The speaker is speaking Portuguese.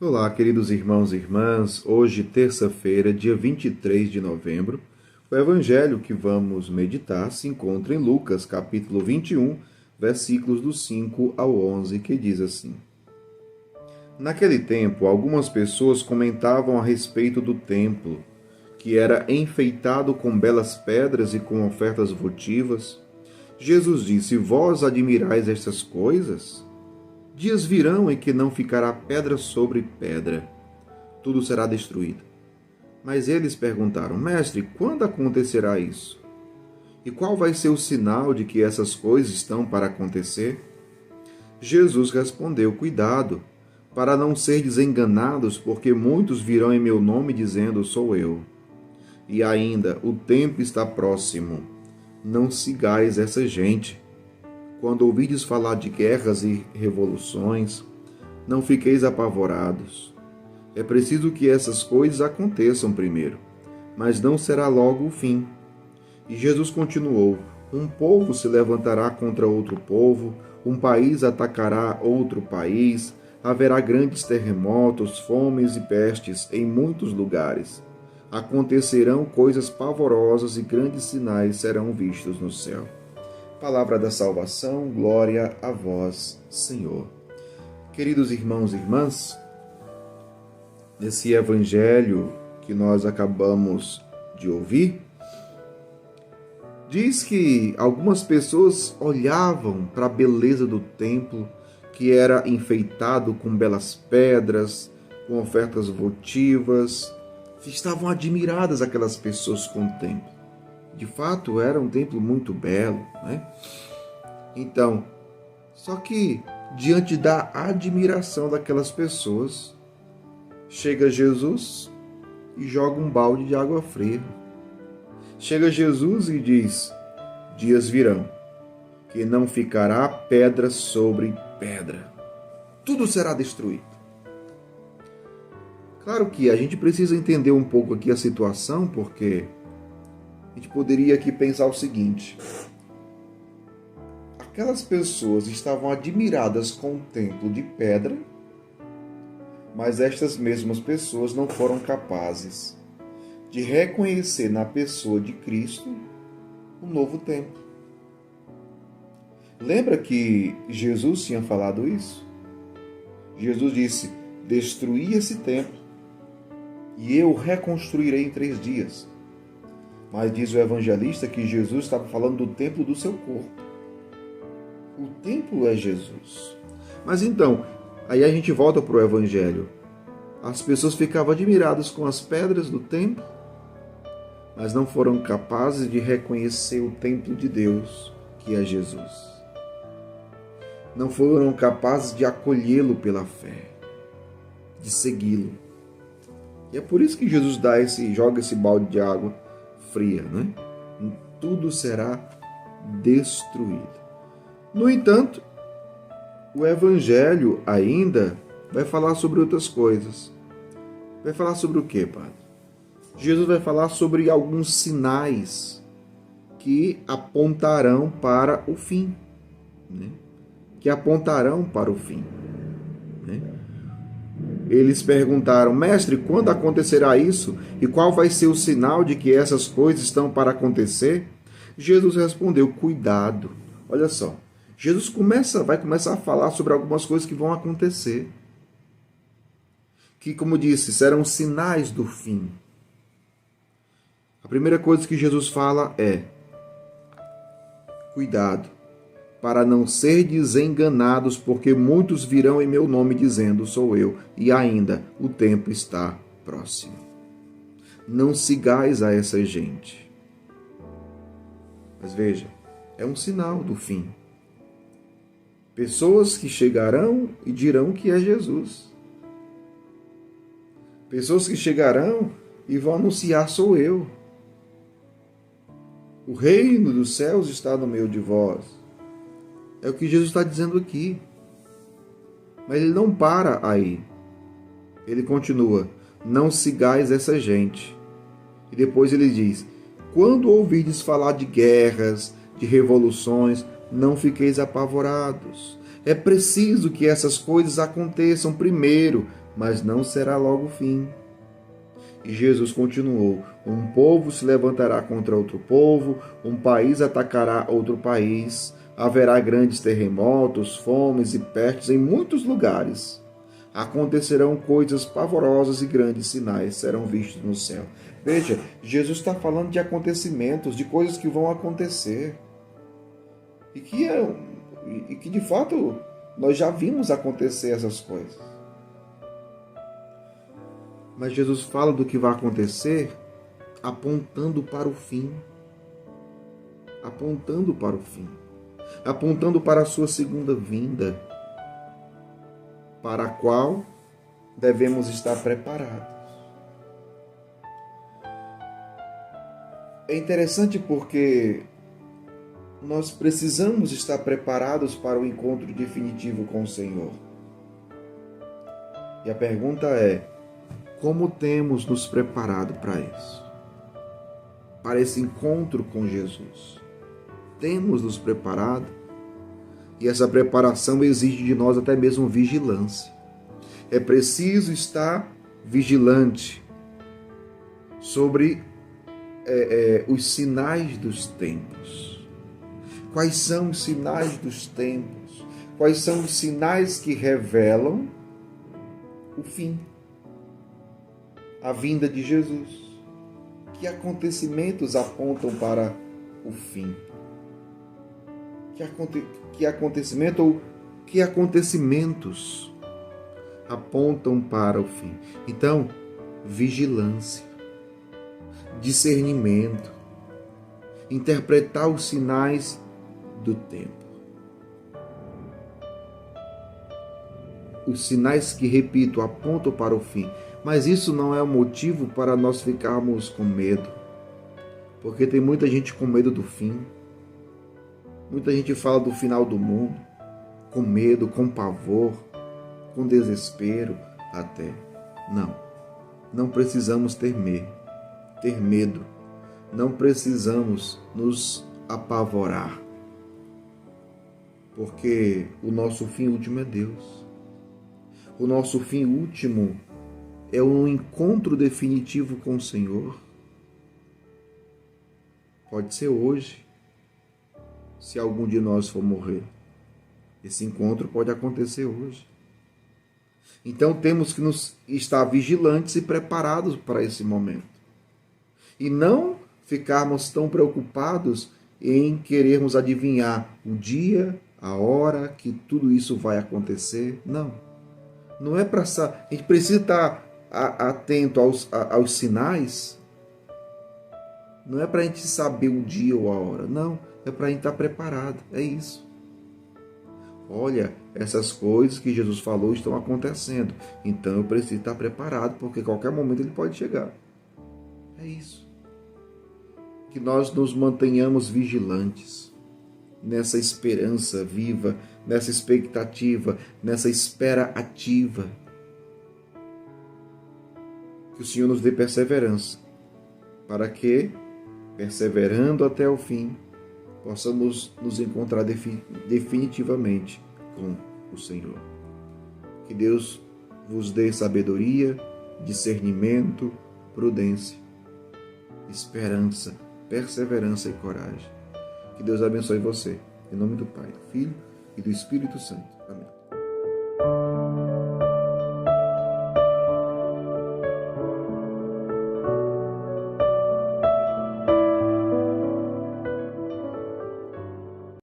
Olá, queridos irmãos e irmãs. Hoje, terça-feira, dia 23 de novembro, o evangelho que vamos meditar se encontra em Lucas, capítulo 21, versículos do 5 ao 11, que diz assim: Naquele tempo, algumas pessoas comentavam a respeito do templo, que era enfeitado com belas pedras e com ofertas votivas. Jesus disse: Vós admirais estas coisas? Dias virão em que não ficará pedra sobre pedra, tudo será destruído. Mas eles perguntaram: Mestre, quando acontecerá isso? E qual vai ser o sinal de que essas coisas estão para acontecer? Jesus respondeu: Cuidado, para não serdes enganados, porque muitos virão em meu nome dizendo: Sou eu. E ainda, o tempo está próximo. Não sigais essa gente. Quando ouvides falar de guerras e revoluções, não fiqueis apavorados. É preciso que essas coisas aconteçam primeiro, mas não será logo o fim. E Jesus continuou: Um povo se levantará contra outro povo, um país atacará outro país, haverá grandes terremotos, fomes e pestes em muitos lugares. Acontecerão coisas pavorosas e grandes sinais serão vistos no céu. Palavra da salvação, glória a vós, Senhor. Queridos irmãos e irmãs, nesse evangelho que nós acabamos de ouvir, diz que algumas pessoas olhavam para a beleza do templo, que era enfeitado com belas pedras, com ofertas votivas. Estavam admiradas aquelas pessoas com o templo. De fato, era um templo muito belo, né? Então, só que diante da admiração daquelas pessoas, chega Jesus e joga um balde de água fria. Chega Jesus e diz: Dias virão que não ficará pedra sobre pedra. Tudo será destruído. Claro que a gente precisa entender um pouco aqui a situação, porque a gente poderia aqui pensar o seguinte: aquelas pessoas estavam admiradas com o templo de pedra, mas estas mesmas pessoas não foram capazes de reconhecer na pessoa de Cristo um novo templo. Lembra que Jesus tinha falado isso? Jesus disse: Destruí esse templo e eu reconstruirei em 3 dias. Mas diz o evangelista que Jesus estava falando do templo do seu corpo. O templo é Jesus. Mas então, aí a gente volta para o evangelho. As pessoas ficavam admiradas com as pedras do templo, mas não foram capazes de reconhecer o templo de Deus, que é Jesus. Não foram capazes de acolhê-lo pela fé, de segui-lo. E é por isso que Jesus joga esse balde de água fria, né? Tudo será destruído. No entanto, o evangelho ainda vai falar sobre outras coisas. Vai falar sobre o quê, padre? Jesus vai falar sobre alguns sinais que apontarão para o fim, né? Que apontarão para o fim, né? Eles perguntaram: Mestre, quando acontecerá isso? E qual vai ser o sinal de que essas coisas estão para acontecer? Jesus respondeu: Cuidado. Olha só, Jesus vai começar a falar sobre algumas coisas que vão acontecer. Que, como disse, serão sinais do fim. A primeira coisa que Jesus fala é: Cuidado, para não serdes enganados, porque muitos virão em meu nome dizendo: Sou eu, e ainda o tempo está próximo. Não sigais a essa gente. Mas veja, é um sinal do fim. Pessoas que chegarão e dirão que é Jesus. Pessoas que chegarão e vão anunciar: Sou eu. O reino dos céus está no meio de vós. É o que Jesus está dizendo aqui. Mas ele não para aí. Ele continua: Não sigais essa gente. E depois ele diz: Quando ouvirdes falar de guerras, de revoluções, não fiqueis apavorados. É preciso que essas coisas aconteçam primeiro, mas não será logo o fim. E Jesus continuou: um povo se levantará contra outro povo, um país atacará outro país, haverá grandes terremotos, fomes e pestes em muitos lugares. Acontecerão coisas pavorosas e grandes sinais serão vistos no céu. Veja, Jesus está falando de acontecimentos, de coisas que vão acontecer. E que de fato nós já vimos acontecer essas coisas. Mas Jesus fala do que vai acontecer apontando para o fim. Apontando para o fim. Apontando para a sua segunda vinda, para a qual devemos estar preparados. É interessante porque nós precisamos estar preparados para o encontro definitivo com o Senhor. E a pergunta é: como temos nos preparado para isso? Para esse encontro com Jesus? Temos nos preparado? E essa preparação exige de nós até mesmo vigilância. É preciso estar vigilante sobre os sinais dos tempos. Quais são os sinais dos tempos? Quais são os sinais que revelam o fim? A vinda de Jesus. Que acontecimentos apontam para o fim? Que acontecimentos apontam para o fim? Então, vigilância, discernimento, interpretar os sinais do tempo. Os sinais que, repito, apontam para o fim. Mas isso não é um motivo para nós ficarmos com medo. Porque tem muita gente com medo do fim. Muita gente fala do final do mundo, com medo, com pavor, com desespero até. Não precisamos ter medo. Não precisamos nos apavorar. Porque o nosso fim último é Deus. O nosso fim último é um encontro definitivo com o Senhor. Pode ser hoje, se algum de nós for morrer. Esse encontro pode acontecer hoje. Então temos que nos estar vigilantes e preparados para esse momento. E não ficarmos tão preocupados em querermos adivinhar o dia, a hora que tudo isso vai acontecer. Não é para... A gente precisa estar atento aos sinais. Não é para a gente saber o dia ou a hora. Não, é para a gente estar preparado. É isso. Olha, essas coisas que Jesus falou estão acontecendo. Então eu preciso estar preparado, porque a qualquer momento ele pode chegar. É isso. Que nós nos mantenhamos vigilantes nessa esperança viva, nessa expectativa, nessa espera ativa. Que o Senhor nos dê perseverança, para que, perseverando até o fim, possamos nos encontrar definitivamente com o Senhor. Que Deus vos dê sabedoria, discernimento, prudência, esperança, perseverança e coragem. Que Deus abençoe você. Em nome do Pai, do Filho e do Espírito Santo. Amém.